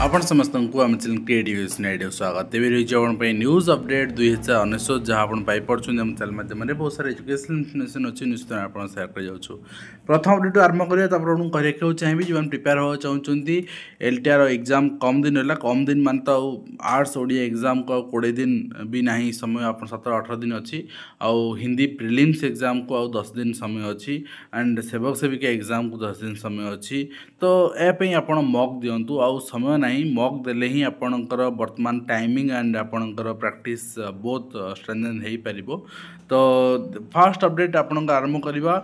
आपण समस्त को आम चैनल क्रिएटिव नाइडियो स्वागत तेज रही आप न्यूज अपडेट 2019 जहाँ आप पाइपे आम चैनल माध्यम बहुत सारा एजुकेशनल इनफर्मेशन अच्छी निश्चित आप सेयार कर प्रथम अपडेट आरंभ करें तो आपको कहना चाहिए जो प्रिपेयर होगा चाहते एलटीआर एग्जाम कम दिन है कम दिन मान तो आर्ट्स ओडिया एग्जाम को 20 दिन भी ना समय आप 17-18 दिन अच्छी आउ हिंदी प्रिलिम्स एग्जाम को आउ 10 दिन समय अच्छी एंड सेवक सेविका एग्जाम को 10 दिन समय अच्छी तो यापाई आप मक दिंतु आउ समय ना मक देले ही आपणकर वर्तमान टाइमिंग एंड आपणकर प्रैक्टिस बहुत स्ट्रेंथन हो पार तो फास्ट अपडेट आपण आरंभ करवा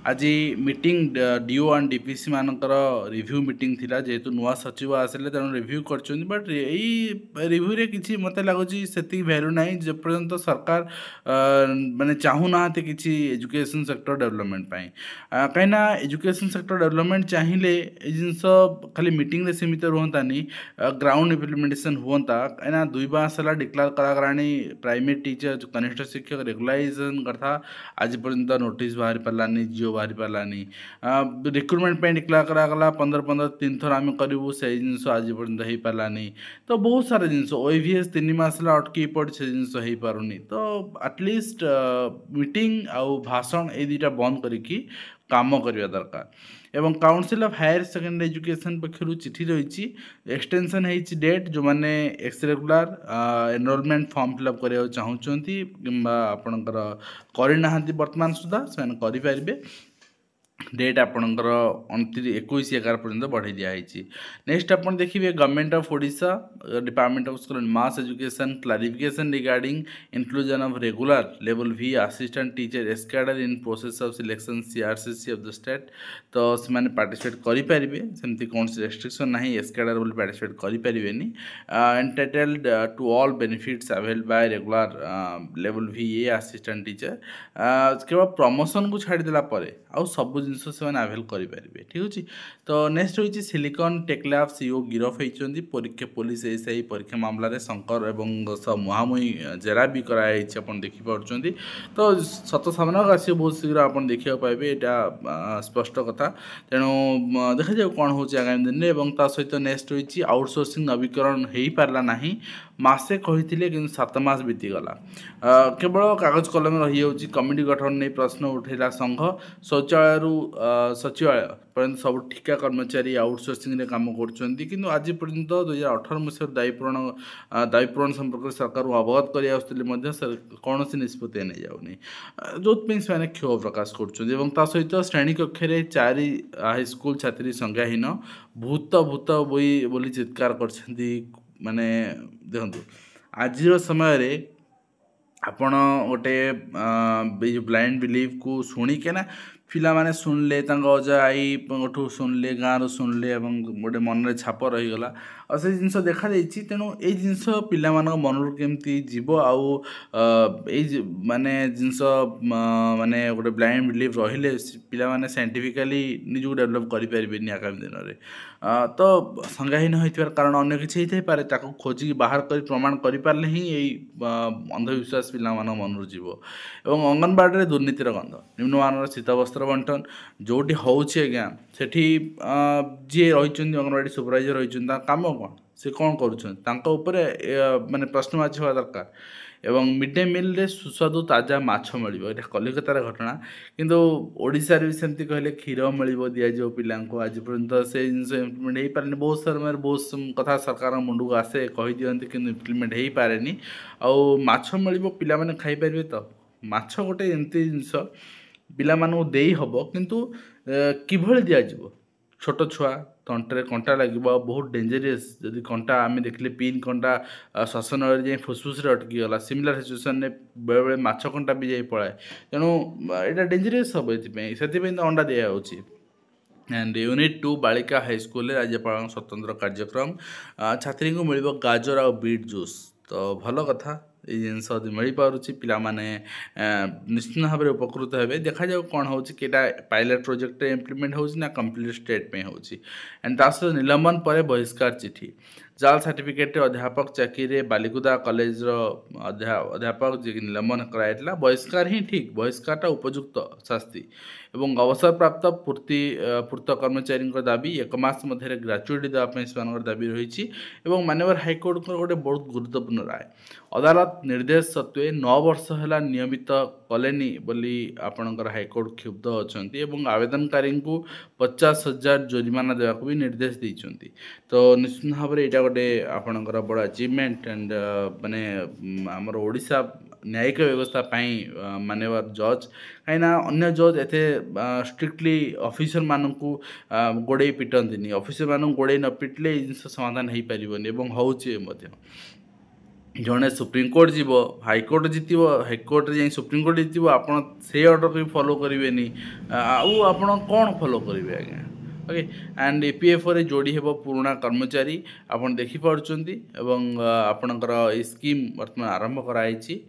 आज मीटिंग डीओ एंड डीपीसी मानकर रिव्यू मीटिंग थिला जेहेतु नुआ सचिव आसिले तेणु रिव्यू कर बट यही रिव्यू रे किसी मत लगुच से भैल्यू ना जो पर्यंत सरकार माने चाहूना कि एजुकेशन सेक्टर डेवलपमेंट कहीं एजुकेशन सेक्टर डेवलपमेंट चाहिए जिनस खाली मीटिंग रे सीमित रुहतानी ग्राउंड इम्प्लीमेंटेशन हुआ कहीं 2 मास है डिक्लेयर करानी प्राइमेरी टीचर कनिष्ठ शिक्षक रेगुलाइजेशन कथा आज पर्यंत नोटिस बाहरी पारानी जिओ बाहरी पारानी रिक्रुटमेंट डिक्लेयर करागला 15-15 3 थर आम करूँ से जिनस आज पर्यंत हो पारानी तो बहुत सारा जिनस ओईवीएस 3 मास अटकी पड़ी से जिनस हो पारुनी तो एटलिस्ट मीटिंग आउ भाषण ये दुटा बंद करिकी काम करवा दरकार एवं council of higher secondary education पक्षर चिठी रही एक्सटेंशन होती डेट जो मैंने ex regular enrolment form fill up करने चाहूँगी कि आपणकर करना वर्तमान सुधा से करें डेट आपणकर 21/11 पर्यंत बढ़ाई दिखाई नेक्स्ट आप देखिए government of Odisha department of school and mass education clarification regarding inclusion of regular level भी असिस्टेंट टीचर एस्काडर in process of selection CRCC of the state तो से पार्टिसिपेट करेंगे सेमती कौन सी रेस्ट्रिक्शन ना एस्काडर बोली पार्टिसिपेट करेंगे entitled to all benefits avail by regular level भी ये असिस्टेंट टीचर केवल प्रमोशन को छाड़देला आउ सब जिन से आवेल करेंगे ठीक अच्छे तो नेक्स्ट होती सिलिकन टेक्लैब सीओ गिरफ होती परीक्षा पुलिस एसआई परीक्षा मामलें शंकर और मुहांमुही जेरा भी कराई देखिपुं तो सत सामना आस बहुत शीघ्र आप देखा पाए यहाँ स्पष्ट कथा तेणु देखा जाए कौन हो आगामी दिन में सहित नेक्स्ट होती आउटसोर्सिंग नवीकरण हो पारा ना मासे कही कि 7 मास बीतीगला केवल कागज कलम रही कमिटी गठन नहीं प्रश्न उठेला संघ शौचालय सचिवालय पर्यंत सब ठिका कर्मचारी आउटसोर्सिंग काम कर आज पर्यंत 2018 मसीह दायीपूरण संपर्क सरकार अवगत कर कौन निष्पत्ति नहीं जाऊनी जो से क्षोभ प्रकाश कर सहित श्रेणी कक्ष 4 हाईस्कूल छात्री संज्ञाहीन भूत भूत बोई बोली चित्कार कर माने देखो आज समय आपण गोटे जो ब्लाइंड बिलीव को शुणिके ना पिला माने सुनले अजा आई ठू सुनले गाँव सुनले गोटे मन में छाप रहीगला और से जिन देखा तेणु ये जिनस पिला मन केमती जीव आउ माने जिनस माने गोटे ब्लाइंड बिलीव रहिले पिला माने साइंटिफिकली निजू डेभलप करें आगामी दिन में तो संज्ञाहीन होइथिबार कारण अन्य किसी होई पारे ताको खोजी बाहर कर प्रमाण करें ही यही अंधविश्वास पिला मन जीव एवं अंगनवाड़ी दुर्नीतिर गंध निम्नमान शीत वस्त्र बंटन जोटी होउछि आज्ञा सेठी जी रही अंगनवाड़ी सुपरवाइजर रही काम कौन से कौन कर माने प्रश्नवाची होगा दरकार एवं मिड डे मिल रे सुस्वादु ताजा माछ मिल कलिकतार घटना किंतु ओडिशा भी सेमती कहले क्षीर मिल दिज्व पिला आज पर्यंत से जिन इम्प्लीमेंट हो पारे बहुत समय बहुत कथा सरकार मुंड को आसे कही दिखती कि इम्प्लीमेंट हो पारे आउ माछ मिल पिला माने खाई पारे तो माछ गोटे एमती जिनस पिला मानू देई हबो किंतु किभଳି दिज्व छोट छुआ तंटे कंटा लगे बहुत डेंजरियस जदि कंटा आम देखले पिन कंटा श्वसन जाए फुसफुस अटकी गला सिमिलर सिचुएसन बेले बेले माछ कंटा भी जाए पलाए तेणु यहाँ डेंजरियस हम ये तो अंडा दिखाई एंड यूनिट 2 बालिका हाईस्कूल राज्यपाल स्वतंत्र कार्यक्रम छात्री को मिल गाजर आ बीट जूस तो भल कथा ये जिनस मिल पारुछि पिलामाने निश्चित भाव में उपकृत हेबे देखा जाऊ कौन होछि केटा पायलट प्रोजेक्ट इम्प्लीमेंट होछि ना कंप्लीट स्टेट में होछि एंड तास निलंबन पर बहिष्कार चिठी जाल सर्टिफिकेट अध्यापक चाकरी बालिकुदा कॉलेज अध्यापक जी निलंबन कराइला बहिष्कार ही ठीक बहिष्कार उपयुक्त शास्ति एवं अवसर प्राप्त पूर्त कर्मचारी दाबी एक मास मध्य ग्राच्युटी देवाई से दाबी रही माननीय हाइकोर्ट गोटे बहुत गुरुत्वपूर्ण राय अदालत निर्देश सत्वे 9 वर्ष है नियमित कलेनी बोली आपणकर हाइकोर्ट क्षुब्ध अच्छा आवेदनकारी को 50,000 जोरिमाना देवाक भी निर्देश देते तो निश्चित भाव में यहाँ गोटे आपणकर बड़ अचिवमेंट एंड माने आमर ओडिशा न्यायिक व्यवस्था माननीय जज कहीं अन्य जज एते स्ट्रिक्टली ऑफिसर मानक गोड़े पिटंती ऑफिसर मानक गोड़े न पिटले जिन समाधान हो पार होचे जड़े सुप्रीमकोर्ट जीव हाइकोर्ट जीतव हाइकोर्ट जाए सुप्रीमकोर्ट जीतव आपड़ से ऑर्डर को फॉलो करेंगे आप कौन फॉलो करेंगे आज्ञा ओके एंड ईपीएफओ रे जोड़ी हेब पुराना कर्मचारी आपन देखि पारुचंती एवं आपणकर ए स्कीम वर्तमान आरंभ कराई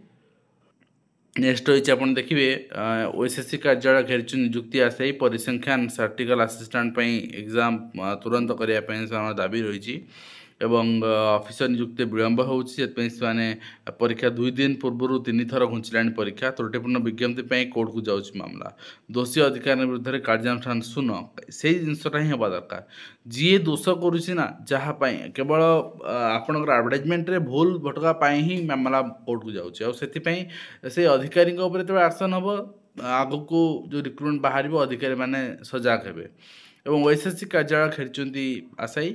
नेक्स्ट होइछ आपन देखिबे ओएसएससी कार्यालय घेरिछु नियुक्ति आसे परिसंख्यान सर्टिकल असिस्टेंट पई एग्जाम तुरंत करिया पई दाबी रही एवं ऑफिसर नियुक्ति विलंब होने परीक्षा 2 दिन पूर्व 3 थर घुंचला परीक्षा त्रुटिपूर्ण विज्ञप्ति कोर्ट को जाऊँ मामला दोषी अधिकारी विरुद्ध कार्यानुष्ठान सुन से जिनसा ही हवा दरकार जी दोष करुना जहाँपाई केवल आपणकर आडभटाइजमेंट भूल भटका ही मामला कोर्ट को जाऊँ से अधिकारी एक्शन हम आग को जो रिक्रुटमेंट बाहर अधिकारी माने सजाग हेबे एवं ओएसएससी कार्यालय घेरी आशायी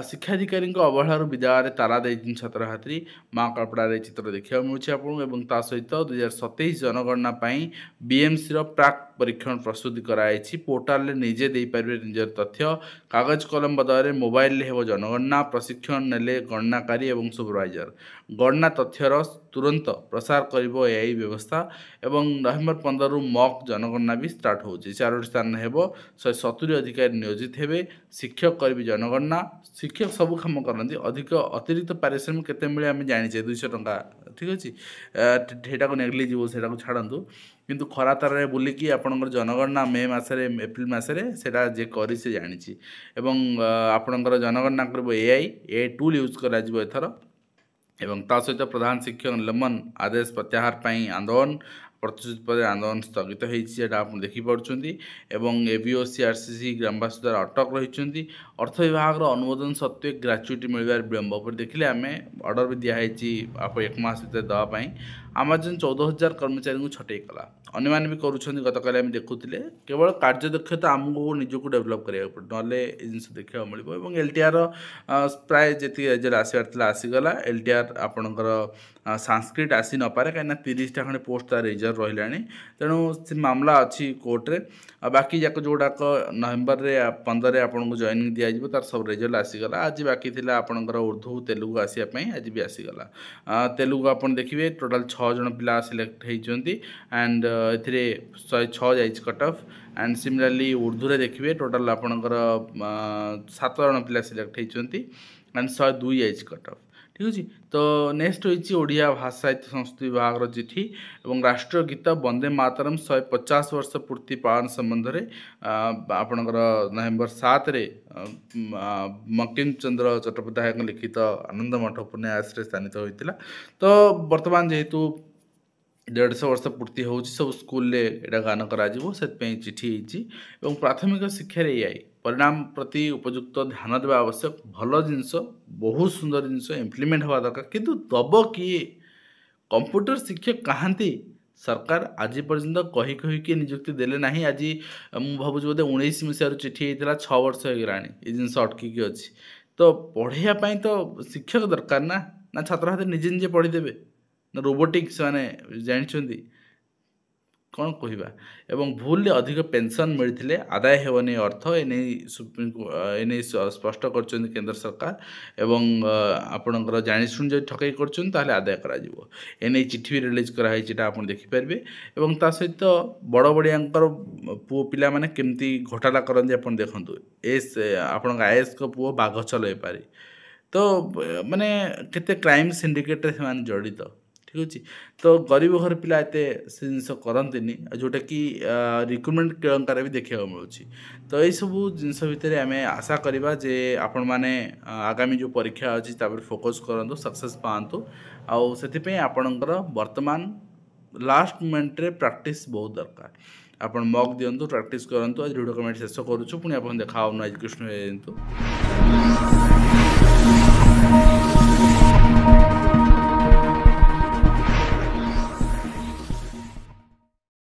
शिक्षाधिकारी अवहेलार विद्यालय ताला दे छात्र छात्री माँ कपड़े चित्र देखा मिलूँ सहित 2027 जनगणना बीएमसी प्राक परीक्षण प्रस्तुति कराई पोर्टाल निजे दे पारे निजर तथ्य कागज कलम बदल मोबाइल हेब जनगणना प्रशिक्षण नेले गणनाकारी और सुपरवाइजर गणना तथ्यर तुरंत प्रसार कर एआई व्यवस्था एवं नवेम्बर 15 रु मॉक जनगणना भी स्टार्ट हो 4 स्थान हेब 170 अधिकारी नियोजित हेबे शिक्षक करी जनगणना शिक्षक सब काम करती अधिक अतिरिक्त पारिश्रमिक केते मिले आम जाने 200 टंका ठीक अच्छे सेटा को नेग्लिजिबल सेटा को छाड़ू किंतु खरा तार बुलिकी आपणकर जनगणना मे मसरे एप्रिल मसरे सेटा जे करी से जानी एवं आपणकर जनगणना कर एआई टूल यूज करा एथर एवं ता सहित प्रधान शिक्षक निलंबन आदेश प्रत्याहार पाई आंदोलन प्रतिश्रुति पर आंदोलन स्थगित होती आप देखिपुंट एवं एबीओसी आरसीसी ग्रामवासी द्वारा अटक रही अर्थ विभाग अनुमोदन सत्वे ग्राच्युटी मिलवार विलंब पर देखिले आम ऑर्डर भी दिखाई आप 1 मास भर देवाई आमाजन 14,000 कर्मचारी को छटई कला अन्य भी करुँच गतकाल आम देखुले केवल कार्यदक्षता आमको निजक डेभलप करा ना जिन देखा मिले एलटीआर प्राय जी रेजल्ट आसबार आसीगला एलटीआर आपणकर संस्कृत आसी न पारे कहीं 30टा खंडे पोस्ट तार रिजर्व रहा तेणु से मामला अच्छी कोर्टे बाकी जाक जोड़ाक नवेम्बर 15 आपको जॉइनिंग दिज्व तार सब रिजल्ट आसीगला आज बाकी थी आपणकर उर्दू तेलुगु आसापी आज भी आसीगला तेलुगु आप देखिए टोटाल 6 जन पिला सिलेक्ट होती एंड ए 106 जाइए cut off and similarly Urdu रे देखिए टोटाल आपणकर 7 जन पिला सिलेक्ट होती एंड 102 जाइए कट ऑफ ठीक अच्छे तो नेक्स्ट होइछि ओडिया भाषा साहित्य संस्कृति विभाग चिठी और राष्ट्रीय गीत वंदे मातरम 150 वर्ष पूर्ति पालन संबंध में आपणकर नवेम्बर 7 बंकिम चंद्र चट्टोपाध्याय लिखित आनंद मठ उपन्यास स्थानित होता तो बर्तमान जेहेतु 150 वर्ष पूर्ति हो सब स्कूल एटा गान करा चिठी होती प्राथमिक शिक्षा एआई परिणाम प्रति उपयुक्त ध्यान देवा आवश्यक भल जिनस बहुत सुंदर जिनस इम्प्लीमेंट हवा दरकार किंतु दब किए कंप्यूटर शिक्षक कहांती सरकार आज पर्यंत कही कही कि नियुक्ति देले नहीं आज मुझे भावुँ बोधे 19 मसीह चिठी होता 6 वर्ष हो गला ये जिन अटकिकी अच्छी तो पढ़ाई तो शिक्षक दरकार ना छात्र छात्री निजे निजे पढ़ीदेवे ना रोबोटिक्स माने जानते कौन कहवा एवं भूल अधिक पेंशन मिलते आदाय हेबनी अर्थ एने स्पष्ट कर केंद्र सरकार एवं आपणकर जाशुण जो ठकई कर आदाय कर चिठी भी रिलीज कराई आप देखिपारे और ता सहित बड़ बड़िया पुओ पिला माने केमती घोटाला करते आप देखु एस आपण आईएएस को पुओ बाघ चलई पारे तो माने केते क्राइम सिंडिकेट से जड़ित ठीक अच्छे। तो गरीब घर पिला एत से जिन करती जोटा कि रिक्रुटमेंट केलेंकार भी देखा मिलूँ। तो यही सब जिनस भितर आम आशा करवा जे आपण मैंने आगामी जो परीक्षा अच्छी फोकस करूँ सक्सेस पातु आउ आपणकर वर्तमान लास्ट मोमेंट रे प्रैक्टिस बहुत दरकार। आप मक दिंतु प्रैक्टिस करूँ। आज वीडियो कमेंट शेष करुँ पुणी आप देखा एजुकेशन।